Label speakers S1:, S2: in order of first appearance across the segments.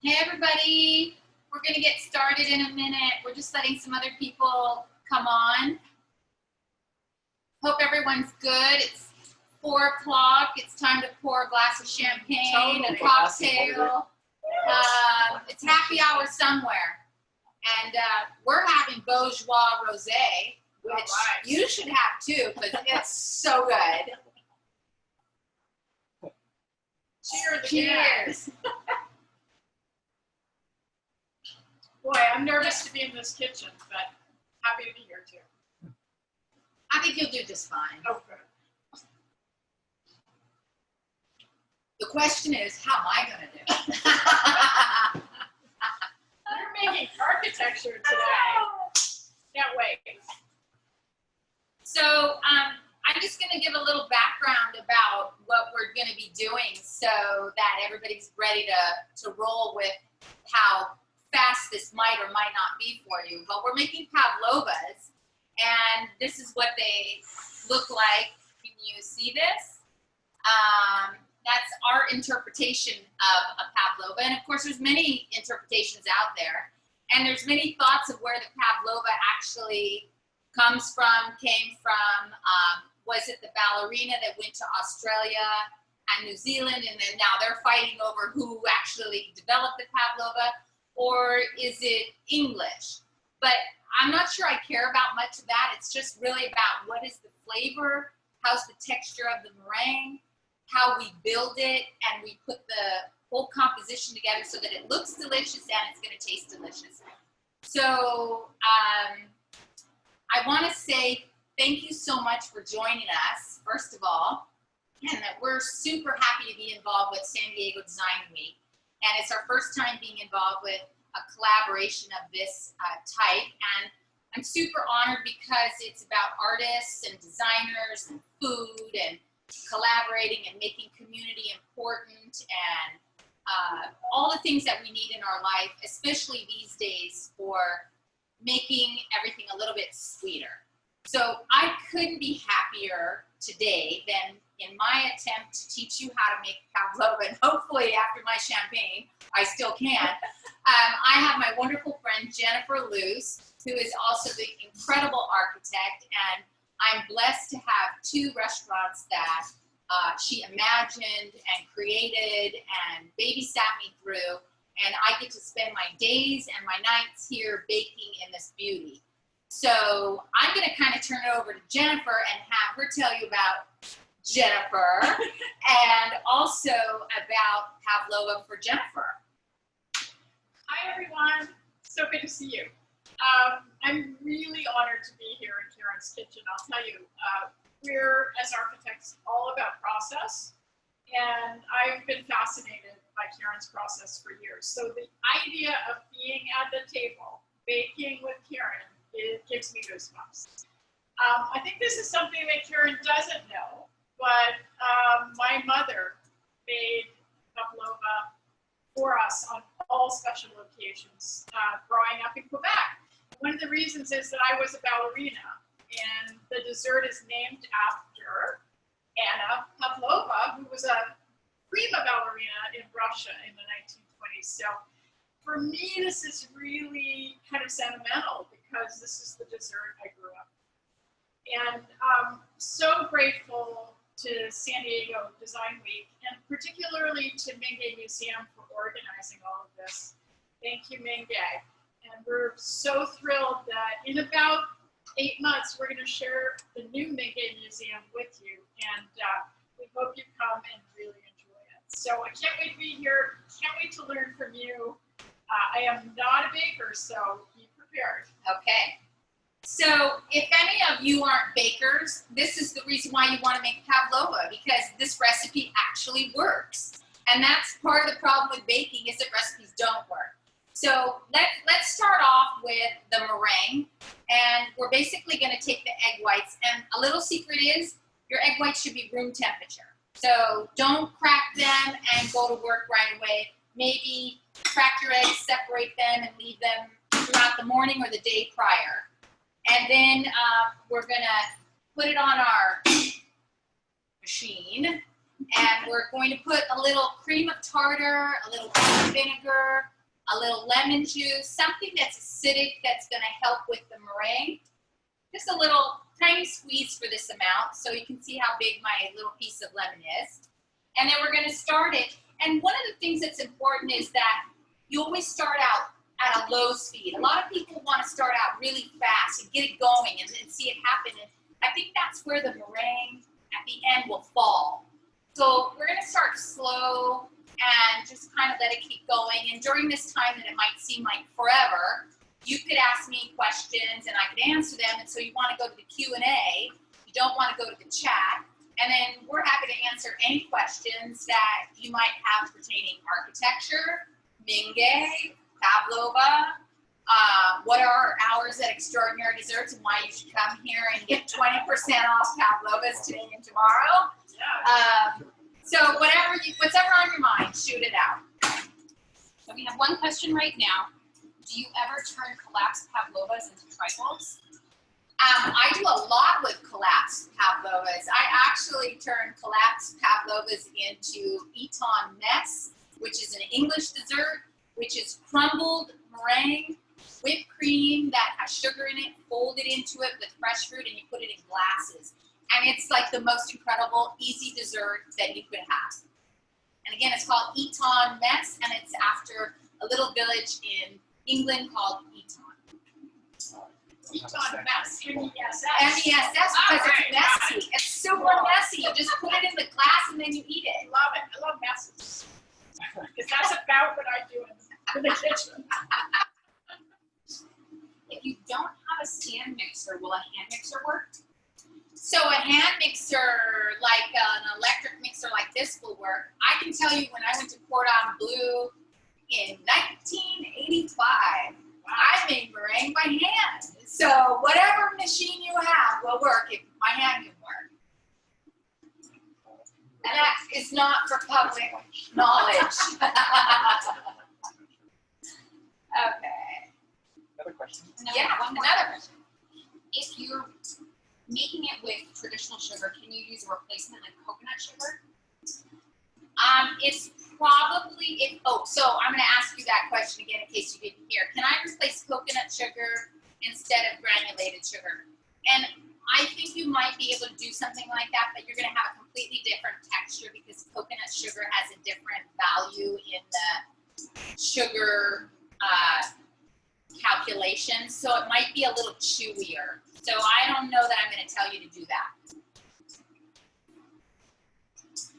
S1: Hey everybody, we're going to get started in a minute. We're just letting some other people come on. Hope everyone's good. It's 4 o'clock. It's time to pour a glass of champagne, a cocktail. It's happy hour somewhere. And we're having bourgeois rosé, which you should have too, because it's so good.
S2: Cheers.
S1: Cheers.
S2: Boy, I'm nervous to be in this kitchen, but happy to be here too.
S1: I think you'll do just fine.
S2: Oh, good.
S1: The question is, how am I going to do?
S2: You're making architecture today. Can't wait.
S1: So I'm just going to give a little background about what we're going to be doing so that everybody's ready to roll with how fast this might or might not be for you. But we're making Pavlovas, and this is what they look like. Can you see this? That's our interpretation of a Pavlova, and of course there's many interpretations out there, and there's many thoughts of where the Pavlova actually comes from, came from. Was it the ballerina that went to Australia and New Zealand, and then now they're fighting over who actually developed the Pavlova? Or is it English? But I'm not sure I care about much of that. It's just really about what is the flavor, how's the texture of the meringue, how we build it, and we put the whole composition together so that it looks delicious and it's going to taste delicious. So I want to say thank you so much for joining us, first of all, and that we're super happy to be involved with San Diego Design Week. And it's our first time being involved with a collaboration of this type. And I'm super honored because it's about artists and designers and food and collaborating and making community important and all the things that we need in our life, especially these days for making everything a little bit sweeter. So I couldn't be happier today than in my attempt to teach you how to make Pavlova, and hopefully after my champagne, I still can. I have my wonderful friend Jennifer Luce, who is also the incredible architect, and I'm blessed to have 2 restaurants that she imagined and created and babysat me through, and I get to spend my days and my nights here baking in this beauty. So I'm going to kind of turn it over to Jennifer and have her tell you about Jennifer and also about Pavlova for Jennifer.
S2: Hi, everyone. So good to see you. I'm really honored to be here in Karen's kitchen. I'll tell you, we're, as architects, all about process, and I've been fascinated by Karen's process for years. So the idea of being at the table, baking with Karen, it gives me goosebumps. I think this is something that Karen doesn't know, but my mother made Pavlova for us on all special occasions growing up in Quebec. One of the reasons is that I was a ballerina, and the dessert is named after Anna Pavlova, who was a prima ballerina in Russia in the 1920s. So for me, this is really kind of sentimental because this is the dessert I grew up. And I'm so grateful to San Diego Design Week, and particularly to Meringue Museum for organizing all of this. Thank you, Meringue. And we're so thrilled that in about 8 months, we're going to share the new Meringue Museum with you. And we hope you come and really enjoy it. So I can't wait to be here. Can't wait to learn from you. I am not a baker, so be prepared.
S1: Okay. So if any of you aren't bakers, this is the reason why you want to make Pavlova, because this recipe actually works. And that's part of the problem with baking, is that recipes don't work. So let's start off with the meringue, and we're basically going to take the egg whites, and a little secret is your egg whites should be room temperature. So don't crack them and go to work right away. Maybe crack your eggs, separate them, and leave them throughout the morning or the day prior. And then we're going to put it on our machine, And we're going to put a little cream of tartar, a little white vinegar, a little lemon juice, something that's acidic that's going to help with the meringue. Just a little tiny squeeze for this amount so you can see how big my little piece of lemon is. And then we're going to start it. And one of the things that's important is that you always start out at a low speed. A lot of people want to start out really fast and get it going and see it happen. And I think that's where the meringue at the end will fall. So we're going to start slow and just kind of let it keep going. And during this time that it might seem like forever, you could ask me questions and I could answer them. And so you want to go to the Q&A. You don't want to go to the chat. And then we're happy to answer any questions that you might have pertaining architecture, meringue, Pavlova, what are our hours at Extraordinary Desserts and why you should come here and get 20% off Pavlovas today and tomorrow. So what's ever on your mind, shoot it out.
S3: So we have one question right now. Do you ever turn collapsed Pavlovas into trifles?
S1: I do a lot with collapsed Pavlovas. I actually turn collapsed Pavlovas into Eton Mess, which is an English dessert, which is crumbled meringue, whipped cream that has sugar in it, folded into it with fresh fruit, and you put it in glasses. And it's like the most incredible, easy dessert that you could have. And again, it's called Eton Mess, and it's after a little village in England called Eton.
S2: Eton Mess, M-E-S-S.
S1: M-E-S-S, because it's messy. It's super messy. You just put it in the glass and then you eat it.
S2: I love it. I love messes. Because that's about what I do in the kitchen.
S3: If you don't have a stand mixer, will a hand mixer work?
S1: So a hand mixer, like an electric mixer like this will work. I can tell you when I went to Cordon Bleu in 1985, I made meringue by hand. So whatever machine you have will work if my hand can work. And that is not for public knowledge. Okay.
S4: Another question.
S1: Another question.
S3: If you're making it with traditional sugar, can you use a replacement like coconut sugar?
S1: It's probably, so I'm going to ask you that question again in case you didn't hear. Can I replace coconut sugar instead of granulated sugar? And I think you might be able to do something like that, but you're going to have a completely different texture because coconut sugar has a different value in the sugar calculations, so it might be a little chewier. So I don't know that I'm going to tell you to do that.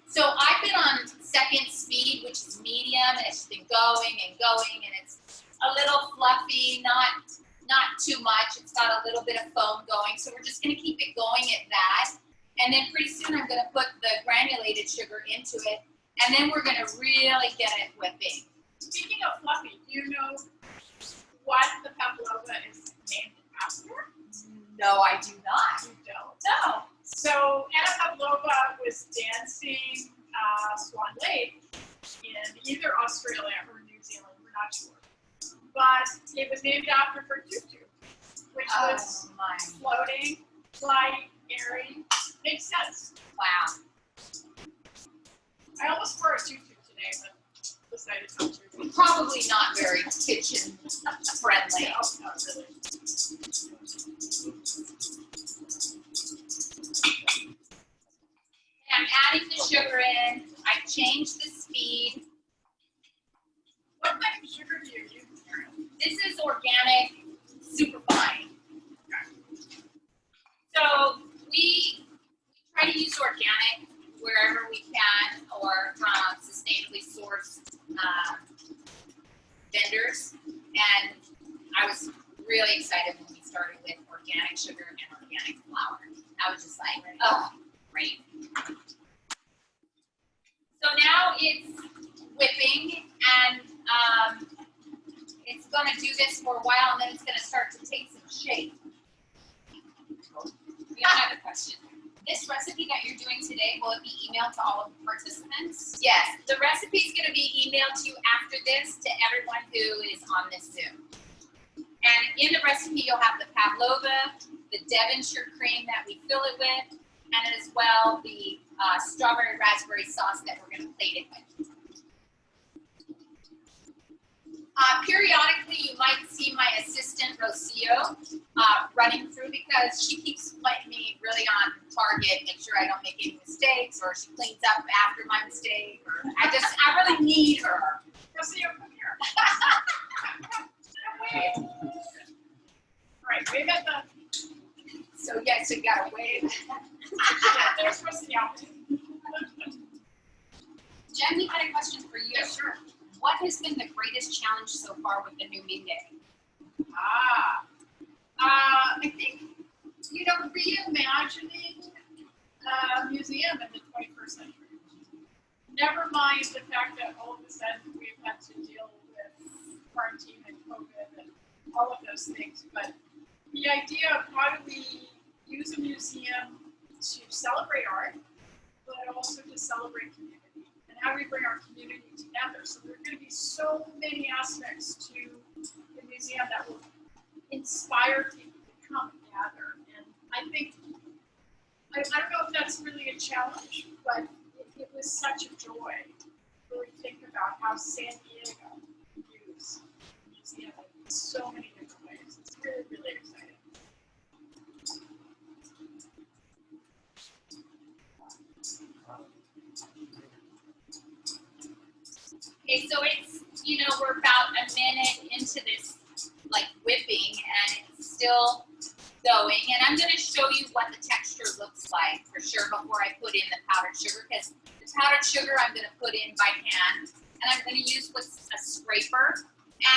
S1: So I've been on second speed, which is medium, and it's been going and going, and it's a little fluffy, not too much. It's got a little bit of foam going, so we're just going to keep it going at that. And then pretty soon I'm going to put the granulated sugar into it, and then we're going to really get it whipping.
S2: Speaking of fluffy, do you know what the Pavlova is named after?
S1: No, I do not.
S2: You don't?
S1: No.
S2: So Anna Pavlova was dancing Swan Lake in either Australia or New Zealand, we're not sure. But it was named after her tutu, which was floating, light, airy. Makes sense.
S1: Wow.
S2: I almost wore a tutu today, but decided not to.
S1: Probably not very kitchen friendly.
S2: No, not really.
S1: I'm adding the sugar in. I've changed the speed.
S2: What type of sugar do you use?
S1: This is organic, super fine. So we try to use organic wherever we can, or from sustainably sourced vendors. And I was really excited when we started with organic sugar and organic flour. I was just like, oh, great. So now it's whipping, and it's going to do this for a while, and then it's going to start to take some shape.
S3: We have another question. This recipe that you're doing today, will it be emailed to all of the participants?
S1: Yes, the recipe is going to be emailed to you after this to everyone who is on this Zoom. And in the recipe, you'll have the Pavlova, the Devonshire cream that we fill it with, and as well the strawberry raspberry sauce that we're going to plate it with. Periodically, you might see my assistant, Rocio, running through because she keeps me really on target, make sure I don't make any mistakes, or she cleans up after my mistake, or I really need her.
S2: Rocio, come here. Wave. All right, wave at the...
S1: So yes, you gotta wave.
S2: There's Rocio.
S3: Jen, we had a question for you.
S2: Yeah, sure.
S3: What has been the greatest challenge so far with the new meringue?
S2: I think, reimagining a museum in the 21st century. Never mind the fact that all of a sudden we've had to deal with quarantine and COVID and all of those things, but the idea of how do we use a museum to celebrate art, but also to celebrate community. How do we bring our community together? So there are going to be so many aspects to the museum that will inspire people to come and gather. And I think, I don't know if that's really a challenge, but it was such a joy to really think about how San Diego views the museum in so many different ways. It's really, really exciting.
S1: Okay, so it's, we're about a minute into this, whipping, and it's still going. And I'm going to show you what the texture looks like, for sure, before I put in the powdered sugar, because the powdered sugar I'm going to put in by hand, and I'm going to use what's a scraper.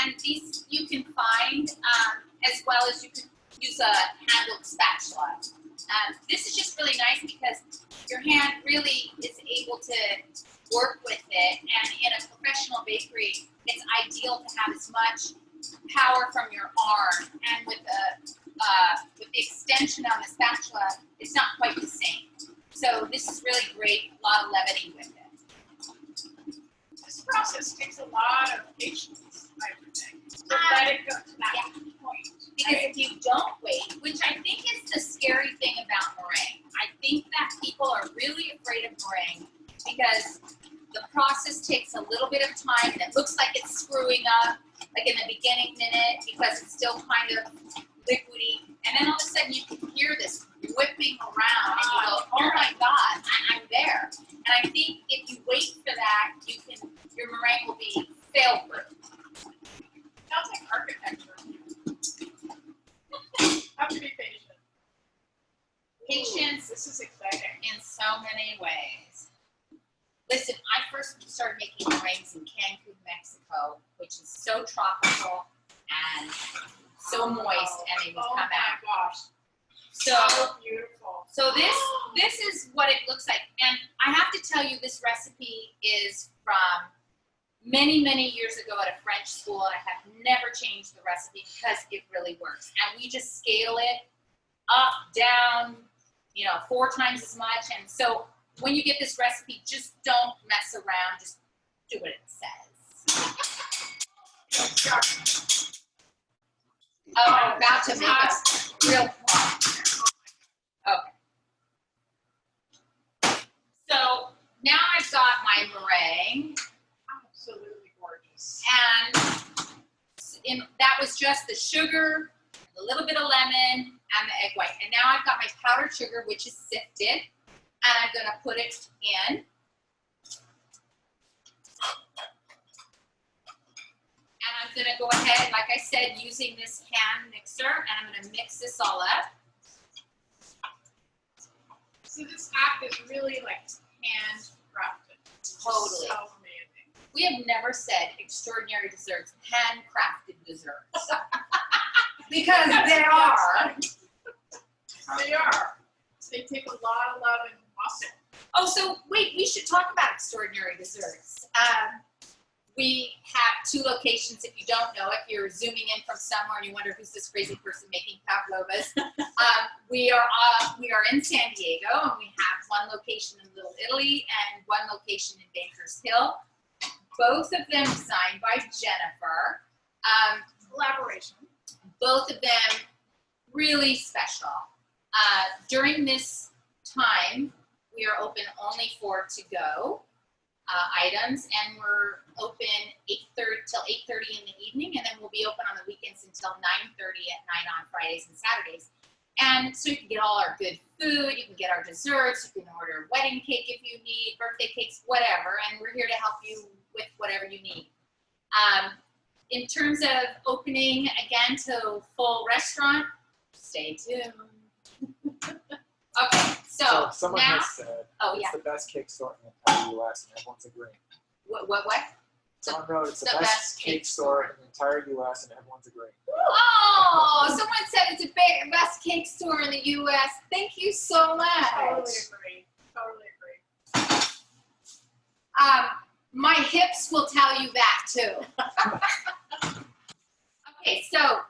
S1: And these you can find, as well as you can use a handled spatula. This is just really nice because your hand really is able to work with it, and in a professional bakery, it's ideal to have as much power from your arm, and with the extension on the spatula, it's not quite the same. So this is really great, a lot of levity with it.
S2: This process takes a lot of patience, I would think, to let it go to that point.
S1: Because if you don't wait, which I think is the scary thing about meringue, I think that people are really afraid of meringue because the process takes a little bit of time and it looks like it's screwing up, like in the beginning minute, because it's still kind of liquidy. And then all of a sudden you can hear this whipping around and you go, oh my God, I'm there. And I think if you wait for that, your meringue will be fail-proof.
S2: Sounds like architecture. Have to be patient.
S1: Patience.
S2: This is exciting.
S1: In so many ways. Listen, I first started making meringues in Cancun, Mexico, which is so tropical and so moist, and they would come out.
S2: Oh my gosh.
S1: So
S2: beautiful.
S1: So this is what it looks like. And I have to tell you, this recipe is from many, many years ago at a French school, and I have never changed the recipe because it really works. And we just scale it up, down, 4 times as much. And so when you get this recipe, just don't mess around, just do what it says. Oh, I'm about to make a real plum. Okay. So now I've got my meringue.
S2: Absolutely gorgeous.
S1: And that was just the sugar, a little bit of lemon, and the egg white. And now I've got my powdered sugar, which is sifted, and I'm going to put it in. And I'm going to go ahead, like I said, using this hand mixer, and I'm going to mix this all up.
S2: So this app is really like handcrafted.
S1: Totally.
S2: So amazing.
S1: We have never said extraordinary desserts, handcrafted desserts. Because they are.
S2: They are. They take a lot of love and muscle.
S1: Oh, so wait, we should talk about extraordinary desserts. We have 2 locations. If you don't know, if you're zooming in from somewhere and you wonder who's this crazy person making Pavlovas, we are in San Diego, and we have 1 location in Little Italy and 1 location in Bankers Hill. Both of them designed by Jennifer.
S2: Collaboration.
S1: Both of them really special. During this time, we are open only for to-go items, and we're open 8:30 till 8:30 in the evening, and then we'll be open on the weekends until 9:30 at night on Fridays and Saturdays. And so you can get all our good food, you can get our desserts, you can order wedding cake if you need, birthday cakes, whatever, and we're here to help you with whatever you need. In terms of opening again to full restaurant, stay tuned. Okay, so
S4: someone
S1: now,
S4: has said
S1: oh
S4: it's
S1: yeah,
S4: the best cake store in the entire U.S. and everyone's agreeing.
S1: what?
S4: Someone wrote it's the best cake store in the entire U.S. and everyone's agreeing.
S1: Oh, someone said it's the best cake store in the U.S. Thank you so much.
S2: Totally agree. Totally agree.
S1: My hips will tell you that too. Okay, so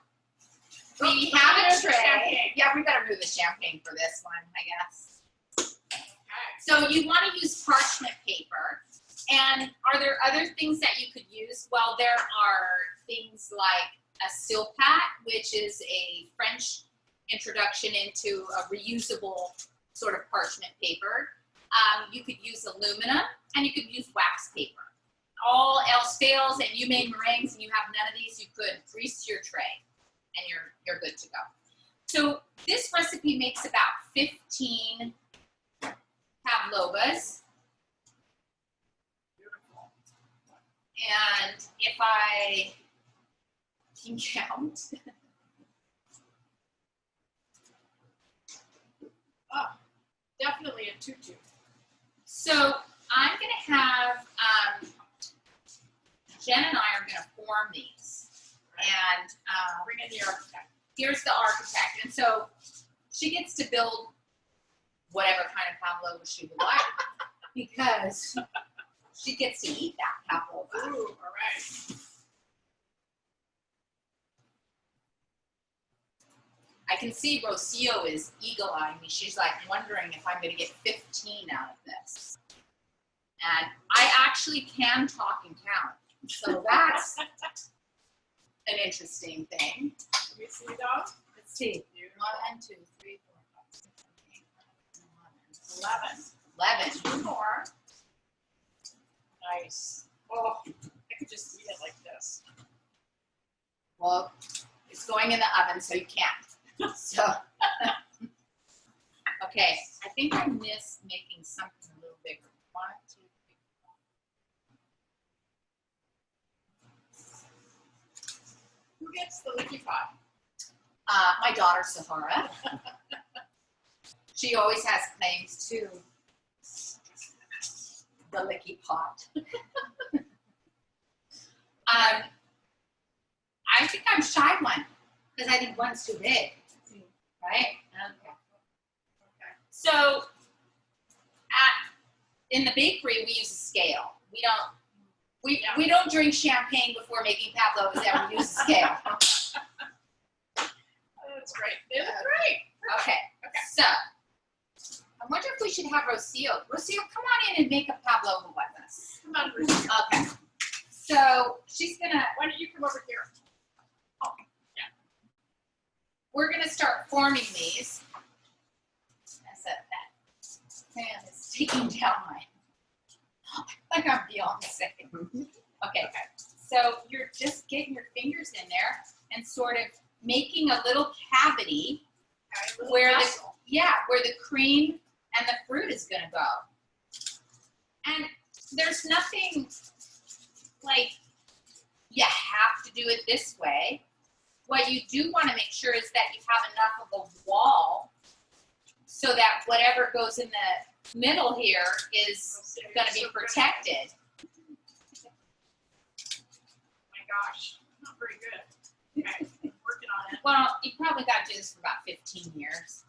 S1: we have a tray.
S2: Champagne.
S1: Yeah, we better move the champagne for this one, I guess.
S2: Okay.
S1: So you want to use parchment paper. And are there other things that you could use? Well, there are things like a silpat, which is a French introduction into a reusable sort of parchment paper. You could use aluminum, and you could use wax paper. All else fails, and you made meringues, and you have none of these, you could grease your tray, and you're good to go. So this recipe makes about 15 Pavlovas. And if I can count,
S2: Oh, definitely a tutu.
S1: so I'm gonna have, Jen and I are gonna form these. And
S2: Bring in the architect.
S1: here's the architect. And so she gets to build whatever kind of pavlova she would like because she gets to eat that pavlova.
S2: Ooh, all right.
S1: I can see Rocio is eagle-eyeing me. She's like wondering if I'm going to get 15 out of this. And I actually can talk and count. So that's an interesting thing.
S2: Can we see those?
S1: Let's see. 1, 2, 3, 4, 5, 6, 7, 8, 9, 10, 11.
S2: 11. Two more. Nice. Oh, I could just eat it like this.
S1: Well, it's going in the oven, so you can't. So, okay. I think I missed making something a little bigger. 1, 2, 3, 4.
S2: Who gets the licky pot?
S1: My daughter, Sahara. She always has claims to the licky pot. I think I'm shy one because I think one's too big, right? Okay.
S2: Okay.
S1: So, in the bakery, we use a scale. We don't drink champagne before making pavlovas, and we use a scale.
S2: That's great. They look great.
S1: Okay. So, I wonder if we should have Rocio. Rocio, come on in and make a pavlova with us.
S2: Come on, Ruth.
S1: Okay. So she's gonna.
S2: Why don't you come over here?
S1: We're gonna start forming these. As that fan is taking down my. Like I'm Beyonce. Okay. So you're just getting your fingers in there and sort of making a little cavity where the cream and the fruit is gonna go. And there's nothing like you have to do it this way. What you do want to make sure is that you have enough of a wall so that whatever goes in the middle here is going to be protected.
S2: My gosh, not very good. Okay, working on it.
S1: Well, you probably got to do this for about 15 years,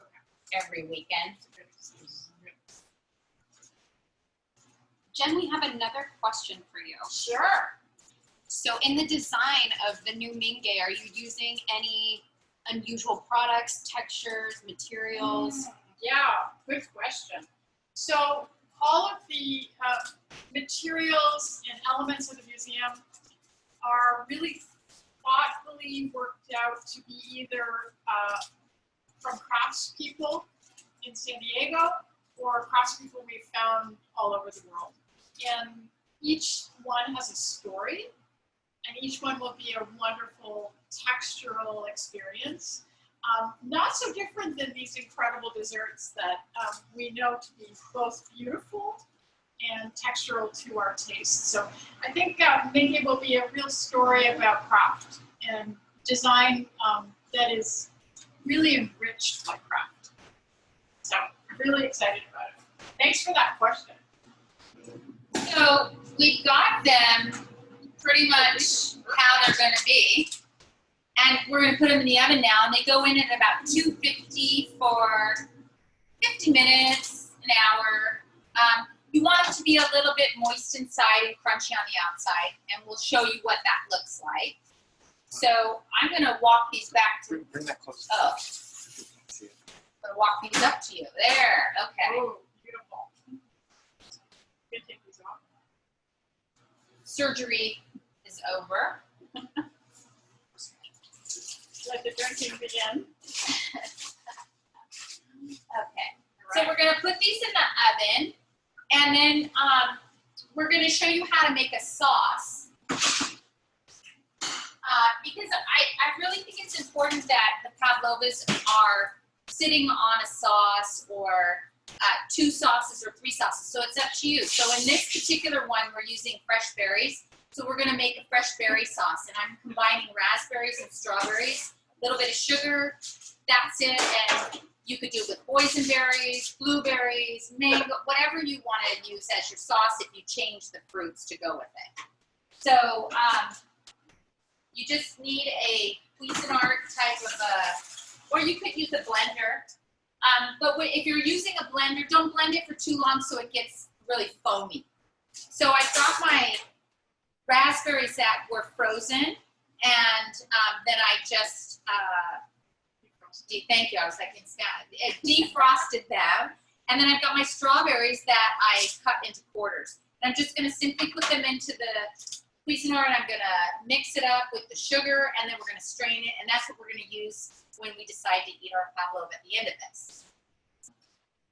S1: every weekend.
S3: Jen, we have another question for you.
S1: Sure.
S3: So in the design of the new mingue, are you using any unusual products, textures, materials?
S2: Yeah, good question. So all of the materials and elements of the museum are really thoughtfully worked out to be either from craftspeople in San Diego for craftspeople we've found all over the world. And each one has a story, and each one will be a wonderful textural experience. Not so different than these incredible desserts that we know to be both beautiful and textural to our taste. So I think meringue will be a real story about craft and design that is really enriched by craft. So I'm really excited about it. Thanks for that question.
S1: So we've got them pretty much how they're going to be. And we're going to put them in the oven now, and they go in at about 250 for 50 minutes, an hour. You want them to be a little bit moist inside and crunchy on the outside, and we'll show you what that looks like. So I'm going to walk these back to.
S4: Bring that closer.
S1: Oh, I'm going to walk these up to you. There. Okay.
S2: Oh, beautiful. Can take these off.
S1: Surgery is over.
S2: Let the drinking begin.
S1: Okay. So we're going to put these in the oven, and then we're going to show you how to make a sauce. Because I really think it's important that the Pavlovas are sitting on a sauce or 2 sauces or 3 sauces. So it's up to you. So in this particular one, we're using fresh berries. So we're going to make a fresh berry sauce, and I'm combining raspberries and strawberries, a little bit of sugar. That's it. And you could do it with boysenberries, blueberries, mango, whatever you want to use as your sauce if you change the fruits to go with it. So you just need a Cuisinart type of or you could use a blender. But if you're using a blender, don't blend it for too long so it gets really foamy. So I've got my raspberries that were frozen, and then I just, thank you, I was like, defrosted them. And then I've got my strawberries that I cut into quarters. And I'm just gonna simply put them into the Cuisinart, and I'm gonna mix it up with the sugar, and then we're gonna strain it, and that's what we're gonna use when we decide to eat our Pavlova at the end of this.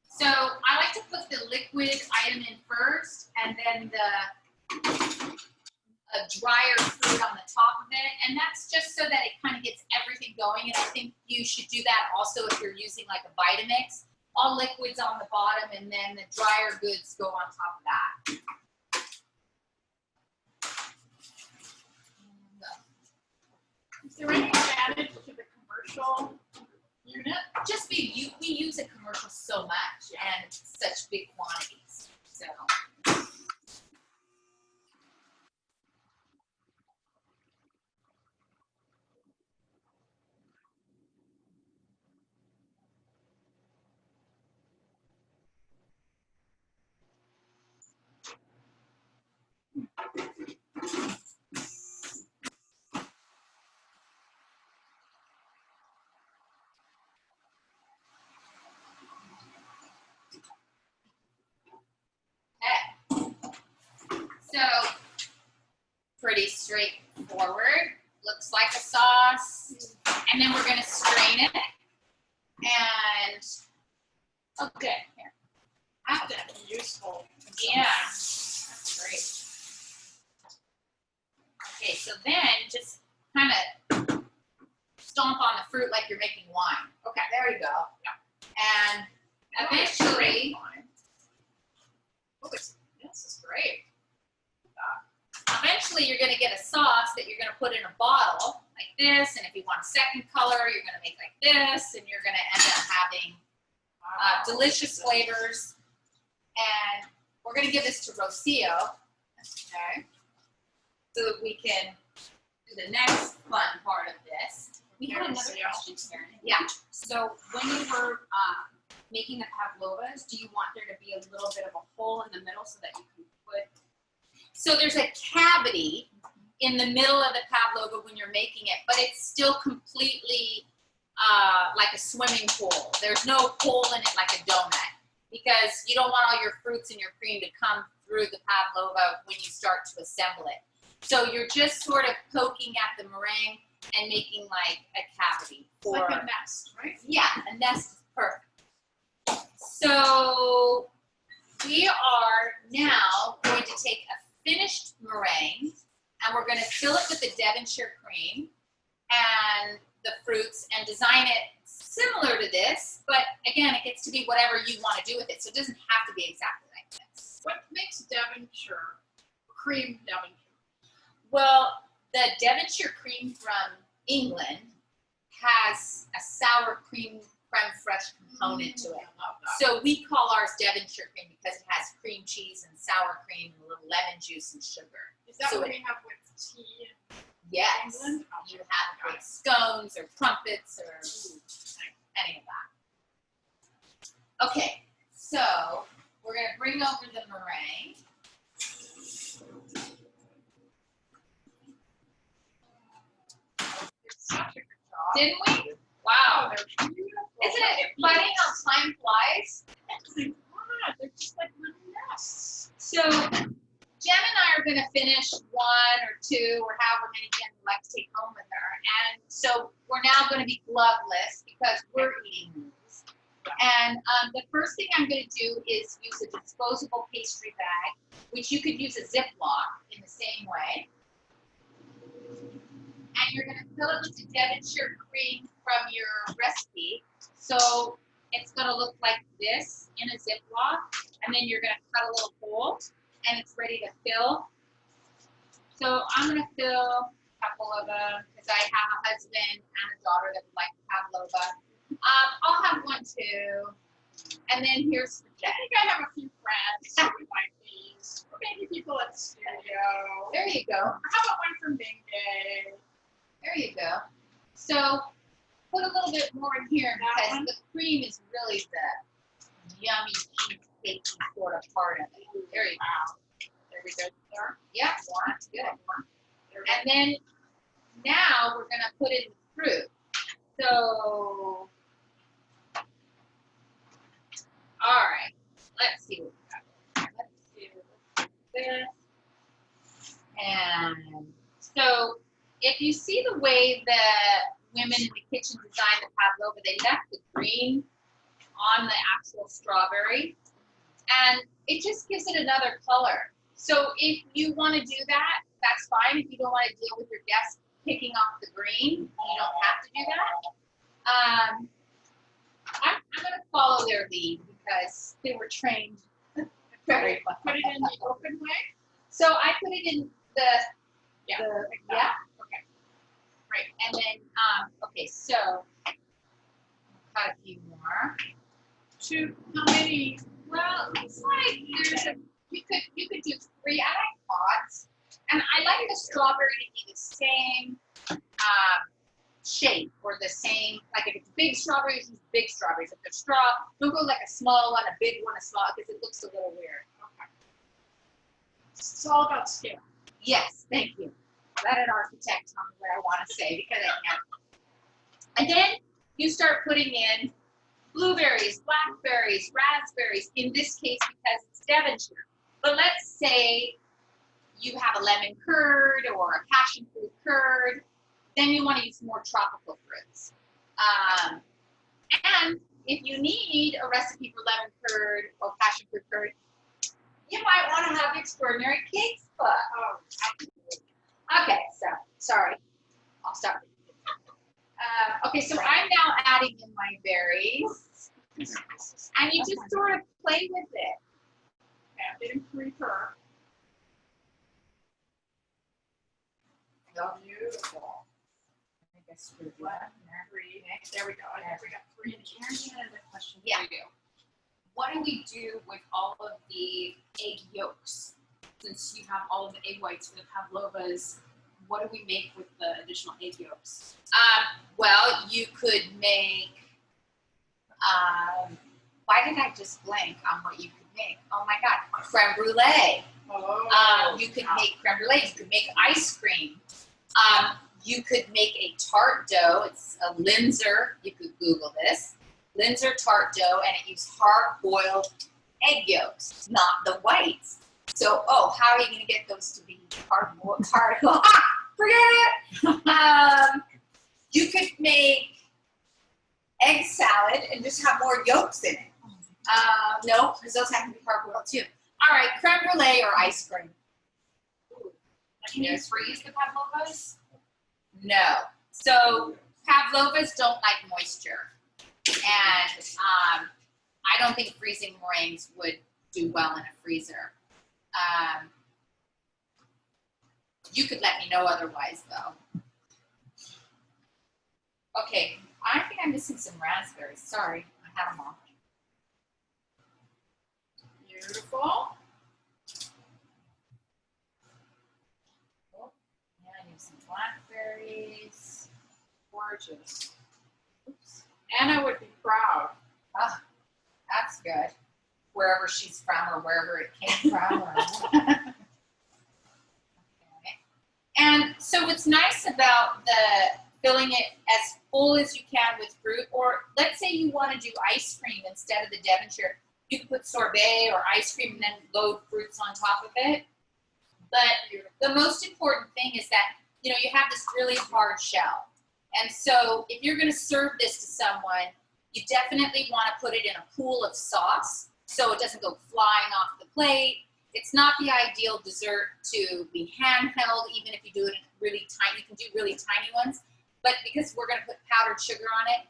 S1: So I like to put the liquid item in first, and then a drier fruit on the top of it, and that's just so that it kind of gets everything going. And I think you should do that also if you're using like a Vitamix. All liquids on the bottom, and then the drier goods go on top of that.
S2: Is there any advantage to the commercial unit?
S1: Just we use a commercial so much and such big quantities. So. So, pretty straightforward. Looks like a sauce. And then we're going to strain it. And, okay, here.
S2: Have to be useful.
S1: Yeah, that's great. Okay, so then just kind of stomp on the fruit like you're making wine. Okay, there you go. Yeah. And eventually,
S2: Oh, this is great.
S1: eventually you're going to get a sauce that you're going to put in a bottle like this, and if you want a second color, you're going to make like this, and you're going to end up having delicious flavors. And we're going to give this to Rocio, okay, so that we can do the next fun part of this.
S3: We had another question, Karen.
S1: Yeah.
S3: So when you were making the Pavlovas, do you want there to be a little bit of a hole in the middle so that you can put?
S1: So there's a cavity in the middle of the Pavlova when you're making it, but it's still completely like a swimming pool. There's no hole in it like a donut, because you don't want all your fruits and your cream to come through the Pavlova when you start to assemble it. So you're just sort of poking at the meringue and making like a cavity.
S2: It's like a nest, right?
S1: Yeah, a nest is perfect. So we are now going to take a finished meringue and we're going to fill it with the Devonshire cream and the fruits and design it similar to this, but again, it gets to be whatever you want to do with it. So it doesn't have to be exactly like this.
S2: What makes Devonshire cream Devonshire?
S1: Well, the Devonshire cream from England has a sour cream creme fraiche component to it.
S2: I love that.
S1: So we call ours Devonshire cream because it has cream cheese and sour cream and a little lemon juice and sugar.
S2: Is that
S1: so
S2: what we have with tea?
S1: Yes,
S2: England?
S1: you have it with scones or crumpets or any of that. Okay, so we're going to bring over the meringue.
S2: Such a good job.
S1: Didn't we?
S2: Oh,
S1: Wow.
S2: they're beautiful.
S1: Isn't it funny how time flies?
S2: God, they're just like little nests.
S1: So Jem and I are going to finish one or two or however many Jem would like to take home with her. And so we're now going to be gloveless because we're eating these. And the first thing I'm going to do is use a disposable pastry bag, which you could use a Ziploc in the same way. And you're going to fill it with the Devonshire cream from your recipe. So it's going to look like this in a Ziploc. And then you're going to cut a little hole and it's ready to fill. So I'm going to fill Pavlova because I have a husband and a daughter that would like Pavlova. I'll have one too. And then here's for
S2: I
S1: Jen.
S2: think I have a few friends who would like these. Or maybe people at the studio.
S1: There you go.
S2: Or how about one from Bing Day?
S1: There you go. So put a little bit more in here because the cream is really the yummy cheesecake sort of part of it. There you go.
S2: There we go. There.
S1: Yeah, more. Good. And then now we're going to put in the fruit. So, all right. Let's see what we got. Let's do this. And so if you see the way that women in the kitchen designed the pavlova, they left the green on the actual strawberry, and it just gives it another color. So if you want to do that, that's fine. If you don't want to deal with your guests picking off the green, you don't have to do that. I'm going to follow their lead because they were trained very well.
S2: Put it in the open way?
S1: So I put it in the
S2: Yeah. Like that.
S1: yeah.
S2: Okay.
S1: Right, and then, okay, so, cut a few more.
S2: How many?
S1: Well, it's like, you could do 3, I like pods, and I like the strawberry to be the same, shape, or the same, like if it's big strawberries, use big strawberries. If they're don't go like a small one, a big one, a small, because it looks a little weird.
S2: Okay. It's all about scale.
S1: Yes, thank you. Let an architect tell me what I want to say because I can't. And then you start putting in blueberries, blackberries, raspberries, in this case because it's Devonshire. But let's say you have a lemon curd or a passion fruit curd, then you want to use more tropical fruits. And if you need a recipe for lemon curd or passion fruit curd, you might want to have the extraordinary cakes book.
S2: Oh, absolutely.
S1: Okay, so, sorry. I'll stop. Okay, so I'm now adding in my berries. And you just sort of play with it.
S2: Okay, I'm getting pre-per. Beautiful.
S1: I think I screwed you up.
S2: Three. There we go. I think we got 3 in here.
S3: Here's another question
S1: Yeah.
S3: for you. What do we do with all of the egg yolks? Since you have all of the egg whites for the pavlovas, what do we make with the additional egg yolks?
S1: Well, you could make, why did I just blank on what you could make? Oh my God, creme brulee.
S2: Oh,
S1: You could make creme brulee, you could make ice cream. You could make a tart dough, it's a Linzer, you could Google this. Linzer tart dough, and it used hard-boiled egg yolks, not the whites. So, how are you going to get those to be hard-boiled? Forget it! You could make egg salad and just have more yolks in it. No, because those have to be hard-boiled too. All right, creme brulee or ice cream?
S3: Can you freeze the Pavlovas?
S1: No. So Pavlovas don't like moisture, and I don't think freezing meringues would do well in a freezer. You could let me know otherwise, though. Okay, I think I'm missing some raspberries. Sorry, I had them all.
S2: Beautiful.
S1: Yeah, I need some blackberries.
S2: Gorgeous. Oops. Anna would be proud.
S1: Ah, that's good. Wherever she's from or wherever it came from. Or okay. And so what's nice about the filling it as full as you can with fruit, or let's say you want to do ice cream instead of the Devonshire, you can put sorbet or ice cream and then load fruits on top of it. But the most important thing is that, you know, you have this really hard shell. And so if you're going to serve this to someone, you definitely want to put it in a pool of sauce so it doesn't go flying off the plate. It's not the ideal dessert to be handheld, even if you do it in really tiny, you can do really tiny ones. But because we're going to put powdered sugar on it,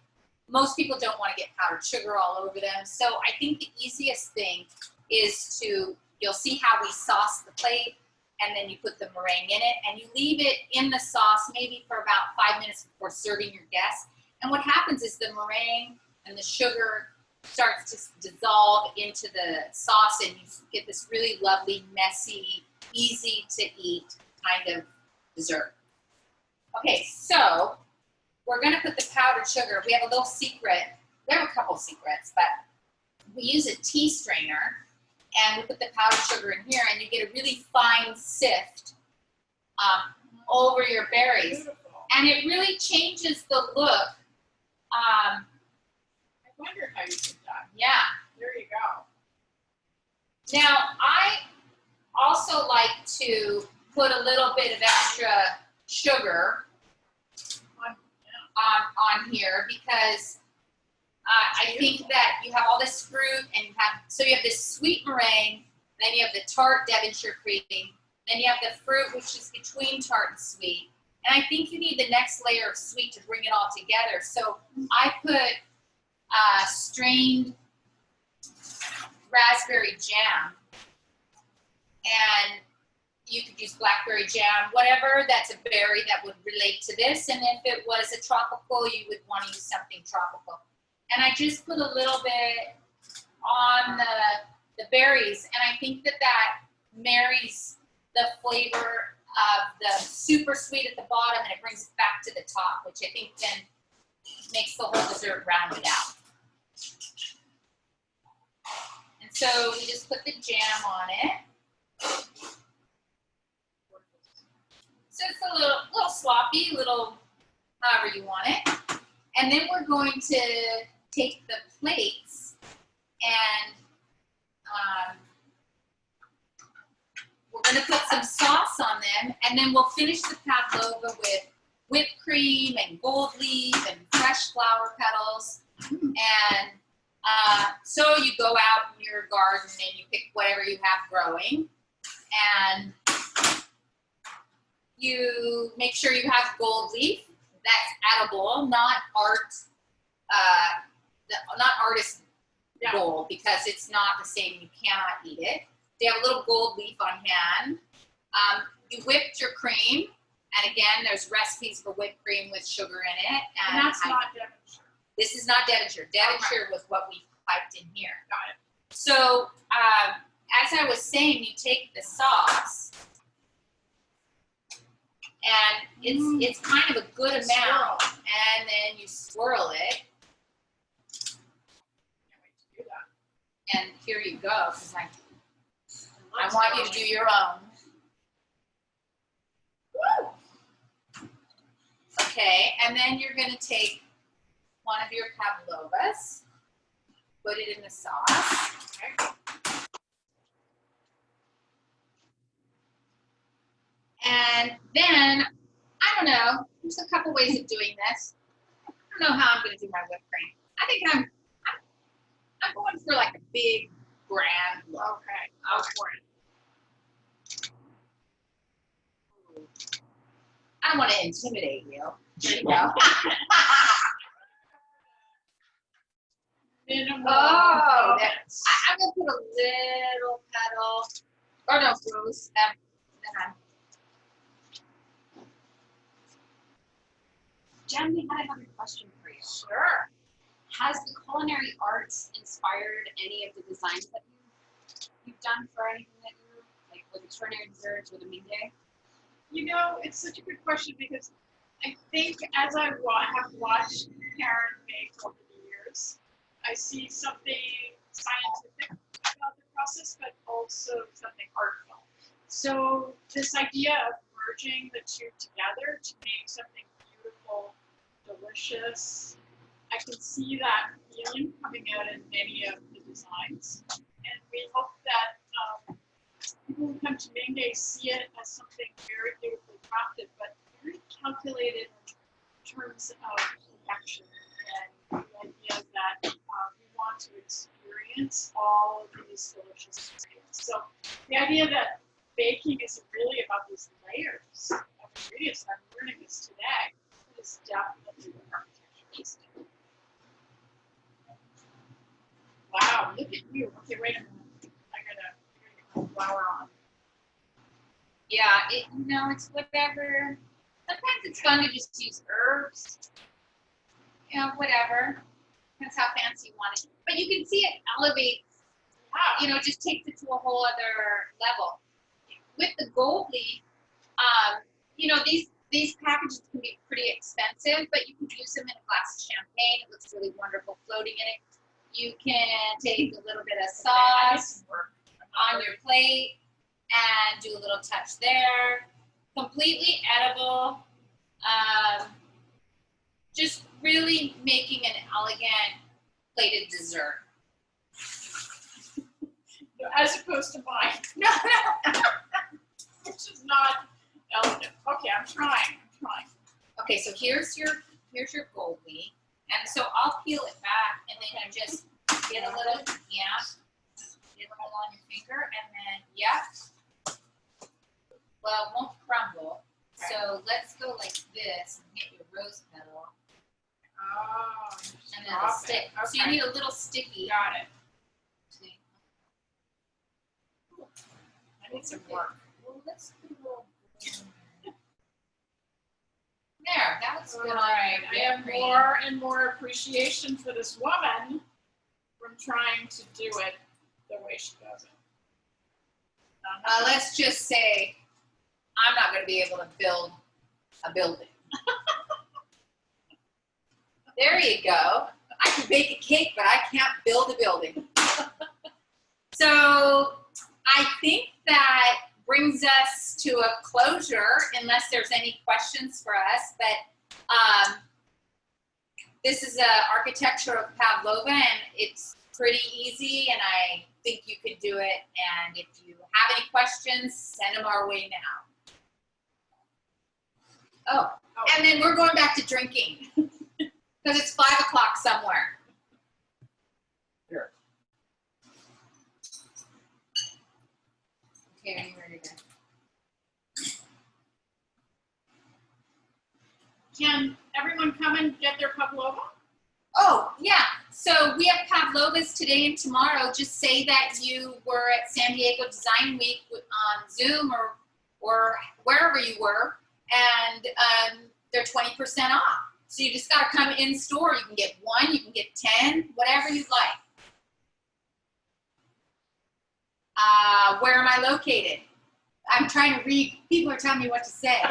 S1: most people don't want to get powdered sugar all over them. So I think the easiest thing is to, you'll see how we sauce the plate, and then you put the meringue in it, and you leave it in the sauce maybe for about 5 minutes before serving your guests. And what happens is the meringue and the sugar starts to dissolve into the sauce, and you get this really lovely, messy, easy to eat kind of dessert. Okay, so we're going to put the powdered sugar. We have a little secret. We have a couple secrets, but we use a tea strainer, and we put the powdered sugar in here, and you get a really fine sift over your berries.
S2: Beautiful.
S1: And it really changes the look.
S2: I wonder how you did that.
S1: Yeah.
S2: There you go.
S1: Now, I also like to put a little bit of extra sugar on here because I think that you have all this fruit, and you have this sweet meringue, then you have the tart Devonshire cream, then you have the fruit, which is between tart and sweet. And I think you need the next layer of sweet to bring it all together. So I put strained raspberry jam, and you could use blackberry jam, whatever that's a berry that would relate to this. And if it was a tropical, you would want to use something tropical. And I just put a little bit on the berries, and I think that marries the flavor of the super sweet at the bottom, and it brings it back to the top, which I think then makes the whole dessert rounded out. And so we just put the jam on it. So it's a little sloppy, however you want it. And then we're going to take the plates and we're going to put some sauce on them, and then we'll finish the pavlova with whipped cream and gold leaf and fresh flower petals. And so you go out in your garden and you pick whatever you have growing, and you make sure you have gold leaf that's edible, not artist gold, because it's not the same. You cannot eat it. They have a little gold leaf on hand. You whipped your cream, and again, there's recipes for whipped cream with sugar in it.
S2: And that's not Devonshire.
S1: This is not Devonshire. Devonshire was what we piped in here.
S2: Got it.
S1: So, as I was saying, you take the sauce, and it's kind of a good amount, and then you swirl it.
S2: Can't wait to do that.
S1: And here you go, because I want you to do your own.
S2: Woo!
S1: Okay, and then you're going to take one of your Pavlovas, put it in the sauce.
S2: Okay.
S1: And then, I don't know, there's a couple ways of doing this. I don't know how I'm going to do my whipped cream. I think I'm I'm going for like a big, grand look.
S2: Okay, go for it.
S1: I don't want to intimidate you. There you go.
S2: Minimal.
S1: Oh, I'm gonna put a little petal, or no, rose.
S3: Jen, we had another question for you.
S1: Sure.
S3: Has the culinary arts inspired any of the designs that you've done for anything that you like with extraordinary desserts or the meringue?
S2: You know, it's such a good question because I think as I have watched Karen make over the years, I see something scientific about the process, but also something artful. So this idea of merging the two together to make something beautiful, delicious, I can see that feeling coming out in many of the designs. And we hope that people who come to meringue see it as something very beautifully crafted, but very calculated in terms of connection and the idea that we want to experience all of these delicious ingredients. So the idea that baking is really about these layers of ingredients, and I'm learning this today, is definitely what architecture is doing. Wow, look at you. Okay, wait a minute. I'm gonna put flour on.
S1: Yeah, it's whatever. Sometimes it's fun to just use herbs. Whatever. That's how fancy you want it. But you can see it elevates, it just takes it to a whole other level. With the gold leaf, these packages can be pretty expensive, but you can use them in a glass of champagne. It looks really wonderful floating in it. You can take a little bit of sauce on your plate and do a little touch there. Completely edible. Just really making an elegant plated dessert.
S2: As opposed to mine. No. Which is not elegant. Okay, I'm trying.
S1: Okay, so here's your gold leaf. And so I'll peel it back and then you just get a little, get a little on your finger and then, well, it won't crumble. Okay. So let's go like this and hit your rose petal.
S2: Oh,
S1: and then it'll stick. Okay. So you need a little sticky.
S2: Got it. I need some work.
S1: Well, let's put a little. There, that looks good.
S2: All right, I have more and more appreciation for this woman from trying to do it the way she does it.
S1: Let's just say I'm not going to be able to build a building. There you go. I can bake a cake, but I can't build a building. So I think that brings us to a closure, unless there's any questions for us. But this is architecture of Pavlova, and it's pretty easy, and I think you could do it. And if you have any questions, send them our way now. Oh, and then we're going back to drinking because it's 5 o'clock somewhere.
S4: Here.
S1: Okay, are you ready to?
S2: Can everyone come and get their Pavlova?
S1: Oh, yeah. So we have Pavlovas today and tomorrow. Just say that you were at San Diego Design Week on Zoom or wherever you were, and they're 20% off. So you just got to come in store. You can get 1, you can get 10, whatever you'd like. Where am I located? I'm trying to read. People are telling me what to say.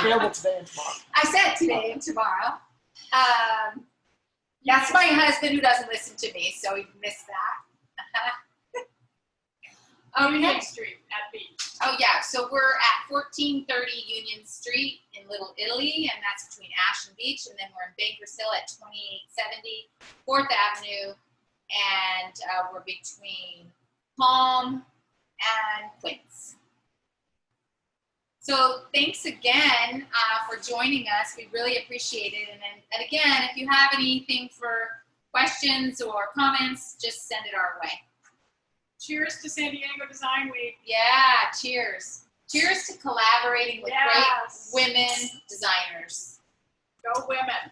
S4: Available today and tomorrow.
S1: I said today and tomorrow. That's my husband who doesn't listen to me, so he missed that.
S2: Union Street at Beach.
S1: Oh yeah, so we're at 1430 Union Street in Little Italy, and that's between Ash and Beach, and then we're in Bankers Hill at 2870 4th Avenue, and we're between Palm and Quince. So thanks again for joining us. We really appreciate it. And again, if you have anything for questions or comments, just send it our way.
S2: Cheers to San Diego Design Week.
S1: Yeah, cheers. Cheers to collaborating with
S2: Yes.
S1: great women designers.
S2: Go women.